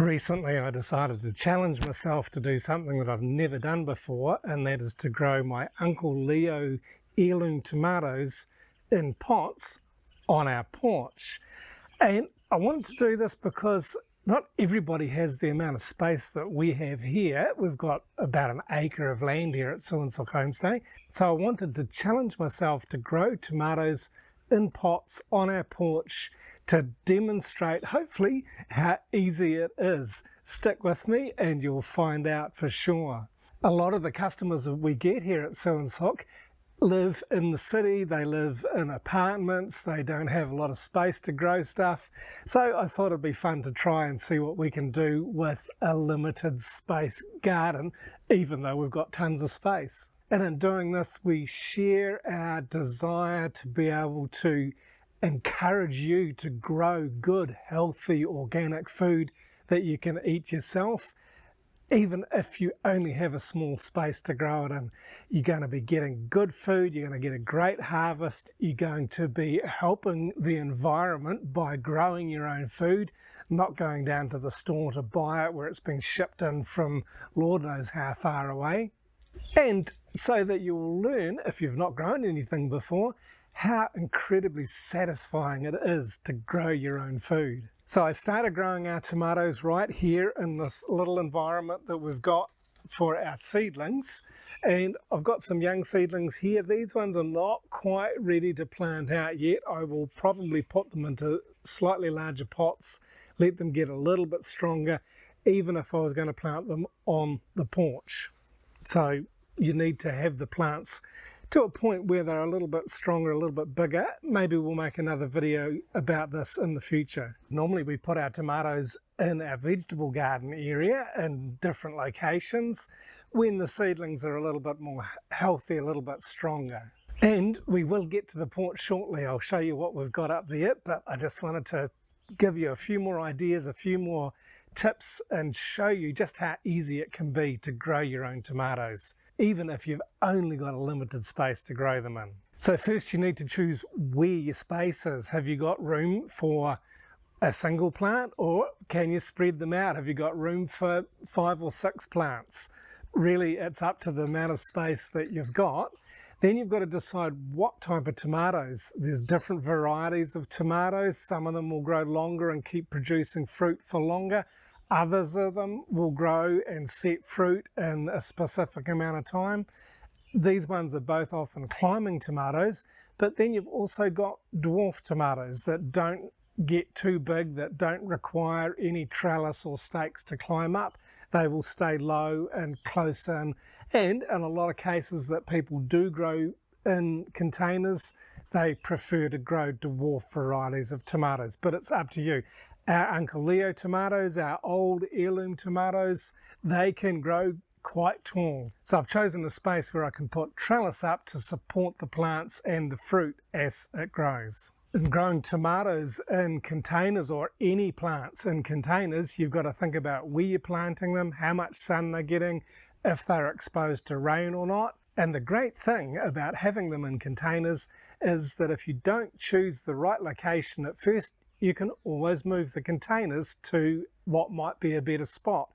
Recently I decided to challenge myself to do something that I've never done before, and that is to grow my Uncle Leo heirloom tomatoes in pots on our porch. And I wanted to do this because not everybody has the amount of space that we have here. We've got about an acre of land here at Suansock Homestay. So I wanted to challenge myself to grow tomatoes in pots on our porch to demonstrate, hopefully, how easy it is. Stick with me and you'll find out for sure. A lot of the customers that we get here at Suansock live in the city, they live in apartments, they don't have a lot of space to grow stuff. So I thought it'd be fun to try and see what we can do with a limited space garden, even though we've got tons of space. And in doing this, we share our desire to be able to encourage you to grow good, healthy, organic food that you can eat yourself, even if you only have a small space to grow it in. You're going to be getting good food, you're going to get a great harvest, you're going to be helping the environment by growing your own food, not going down to the store to buy it where it's been shipped in from Lord knows how far away. And so that you will learn, if you've not grown anything before, how incredibly satisfying it is to grow your own food. So I started growing our tomatoes right here in this little environment that we've got for our seedlings. And I've got some young seedlings here. These ones are not quite ready to plant out yet. I will probably put them into slightly larger pots, let them get a little bit stronger, even if I was going to plant them on the porch. So you need to have the plants to a point where they're a little bit stronger, a little bit bigger. Maybe we'll make another video about this in the future. Normally we put our tomatoes in our vegetable garden area in different locations when the seedlings are a little bit more healthy, a little bit stronger. And we will get to the porch shortly. I'll show you what we've got up there, but I just wanted to give you a few more ideas, a few more tips, and show you just how easy it can be to grow your own tomatoes, even if you've only got a limited space to grow them in. So first you need to choose where your space is. Have you got room for a single plant, or can you spread them out? Have you got room for 5 or 6 plants? Really, it's up to the amount of space that you've got. Then you've got to decide what type of tomatoes. There's different varieties of tomatoes. Some of them will grow longer and keep producing fruit for longer. Others of them will grow and set fruit in a specific amount of time. These ones are both often climbing tomatoes, but then you've also got dwarf tomatoes that don't get too big, that don't require any trellis or stakes to climb up. They will stay low and close in. And in a lot of cases that people do grow in containers, they prefer to grow dwarf varieties of tomatoes, but it's up to you. Our Uncle Leo tomatoes, our old heirloom tomatoes, they can grow quite tall. So I've chosen a space where I can put trellis up to support the plants and the fruit as it grows. In growing tomatoes in containers, or any plants in containers, you've got to think about where you're planting them, how much sun they're getting, if they're exposed to rain or not. And the great thing about having them in containers is that if you don't choose the right location at first, you can always move the containers to what might be a better spot.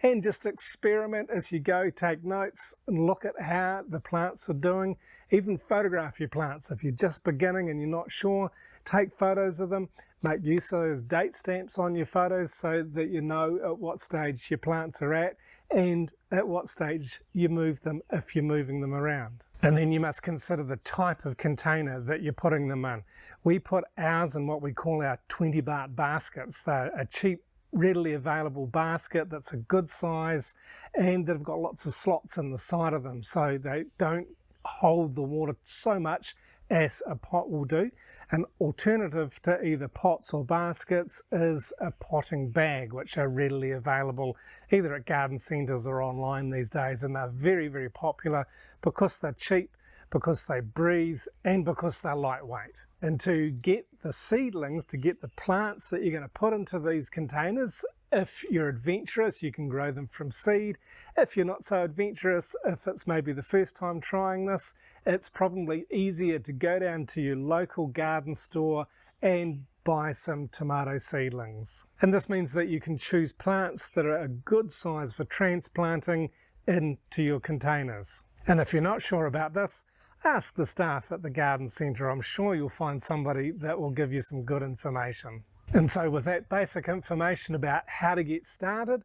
And just experiment as you go, take notes and look at how the plants are doing. Even photograph your plants. If you're just beginning and you're not sure, take photos of them. Make use of those date stamps on your photos so that you know at what stage your plants are at and at what stage you move them if you're moving them around. And then you must consider the type of container that you're putting them in. We put ours in what we call our 20-baht baskets. They're a cheap, readily available basket that's a good size, and they've got lots of slots in the side of them so they don't hold the water so much as a pot will do. An alternative to either pots or baskets is a potting bag, which are readily available either at garden centres or online these days, and they're very, very popular because they're cheap, because they breathe, and because they're lightweight. And to get the seedlings, to get the plants that you're going to put into these containers, if you're adventurous, you can grow them from seed. If you're not so adventurous, if it's maybe the first time trying this, it's probably easier to go down to your local garden store and buy some tomato seedlings. And this means that you can choose plants that are a good size for transplanting into your containers. And if you're not sure about this, ask the staff at the garden centre. I'm sure you'll find somebody that will give you some good information. And so with that basic information about how to get started,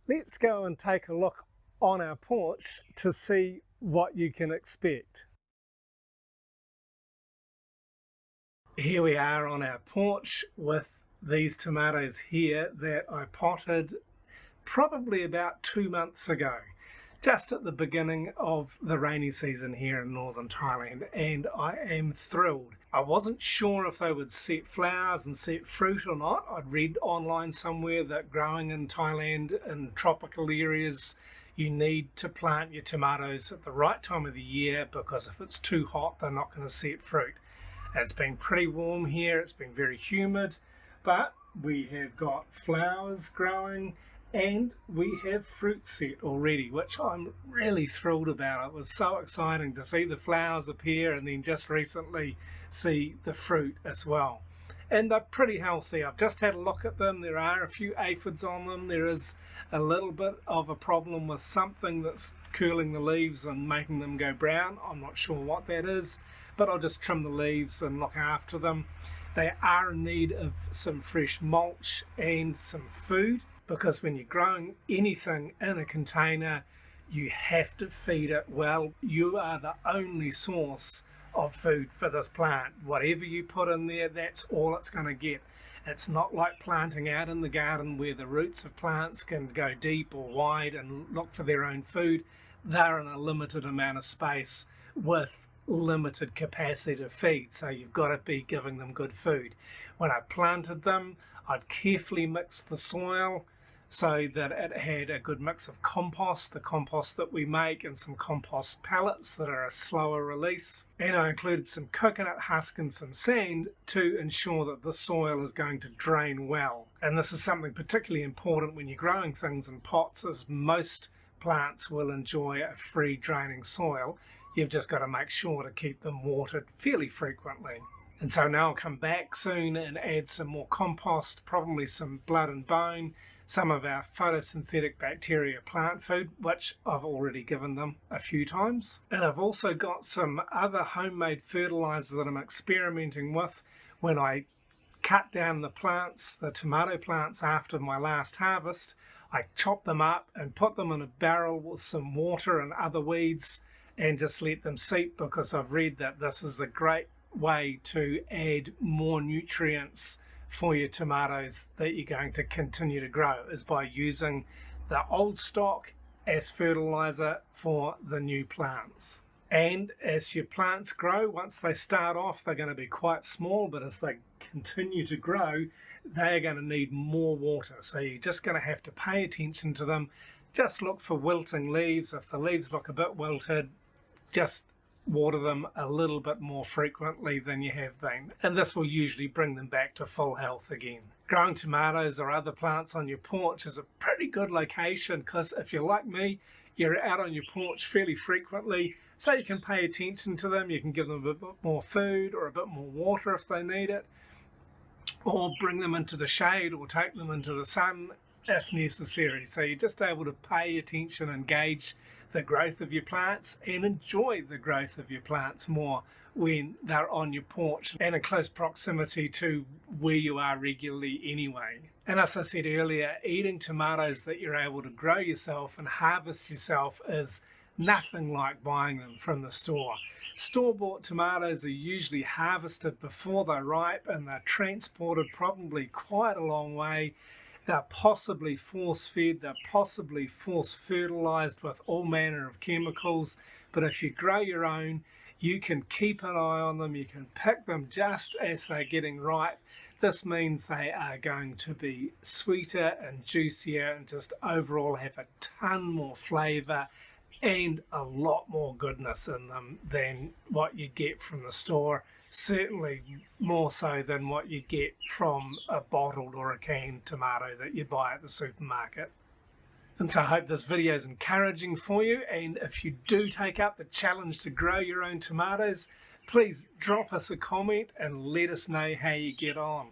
let's go and take a look on our porch to see what you can expect. Here we are on our porch with these tomatoes here that I potted probably about 2 months ago, just at the beginning of the rainy season here in northern Thailand, and I am thrilled. I wasn't sure if they would set flowers and set fruit or not. I'd read online somewhere that growing in Thailand in tropical areas, you need to plant your tomatoes at the right time of the year, because if it's too hot, they're not going to set fruit. It's been pretty warm here, it's been very humid, but we have got flowers growing and we have fruit set already, which I'm really thrilled about. It was so exciting to see the flowers appear and then just recently see the fruit as well. And they're pretty healthy. I've just had a look at them. There are a few aphids on them. There is a little bit of a problem with something that's curling the leaves and making them go brown. I'm not sure what that is, but I'll just trim the leaves and look after them. They are in need of some fresh mulch and some food, because when you're growing anything in a container, you have to feed it well. You are the only source of food for this plant. Whatever you put in there, that's all it's going to get. It's not like planting out in the garden where the roots of plants can go deep or wide and look for their own food. They're in a limited amount of space with limited capacity to feed, so you've got to be giving them good food. When I planted them, I'd carefully mixed the soil so that it had a good mix of compost, the compost that we make, and some compost pellets that are a slower release. And I included some coconut husk and some sand to ensure that the soil is going to drain well. And this is something particularly important when you're growing things in pots, as most plants will enjoy a free draining soil. You've just got to make sure to keep them watered fairly frequently. And so now I'll come back soon and add some more compost, probably some blood and bone, some of our photosynthetic bacteria plant food, which I've already given them a few times. And I've also got some other homemade fertilizer that I'm experimenting with. When I cut down the plants, the tomato plants after my last harvest, I chop them up and put them in a barrel with some water and other weeds and just let them seep, because I've read that this is a great way to add more nutrients for your tomatoes that you're going to continue to grow, is by using the old stock as fertilizer for the new plants. And as your plants grow, once they start off, they're going to be quite small, but as they continue to grow, they're going to need more water. So you're just going to have to pay attention to them. Just look for wilting leaves. If the leaves look a bit wilted, just water them a little bit more frequently than you have been, and this will usually bring them back to full health again. Growing tomatoes or other plants on your porch is a pretty good location, because if you're like me, you're out on your porch fairly frequently, so you can pay attention to them. You can give them a bit more food or a bit more water if they need it, or bring them into the shade or take them into the sun if necessary. So you're just able to pay attention and gauge the growth of your plants and enjoy the growth of your plants more when they're on your porch and in close proximity to where you are regularly anyway. And as I said earlier, eating tomatoes that you're able to grow yourself and harvest yourself is nothing like buying them from the store. Store-bought tomatoes are usually harvested before they're ripe, and they're transported probably quite a long way. They're possibly force-fed, they're possibly force-fertilized with all manner of chemicals. But if you grow your own, you can keep an eye on them, you can pick them just as they're getting ripe. This means they are going to be sweeter and juicier and just overall have a ton more flavour and a lot more goodness in them than what you get from the store. Certainly more so than what you get from a bottled or a canned tomato that you buy at the supermarket. And so I hope this video is encouraging for you, and if you do take up the challenge to grow your own tomatoes, please drop us a comment and let us know how you get on.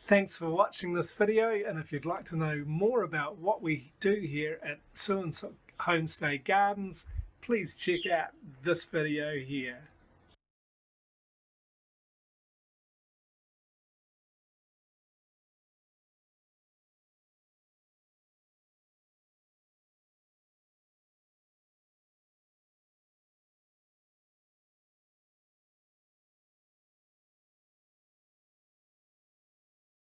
Thanks for watching this video, and if you'd like to know more about what we do here at Sue and Sook Homestay Gardens, please check out this video here.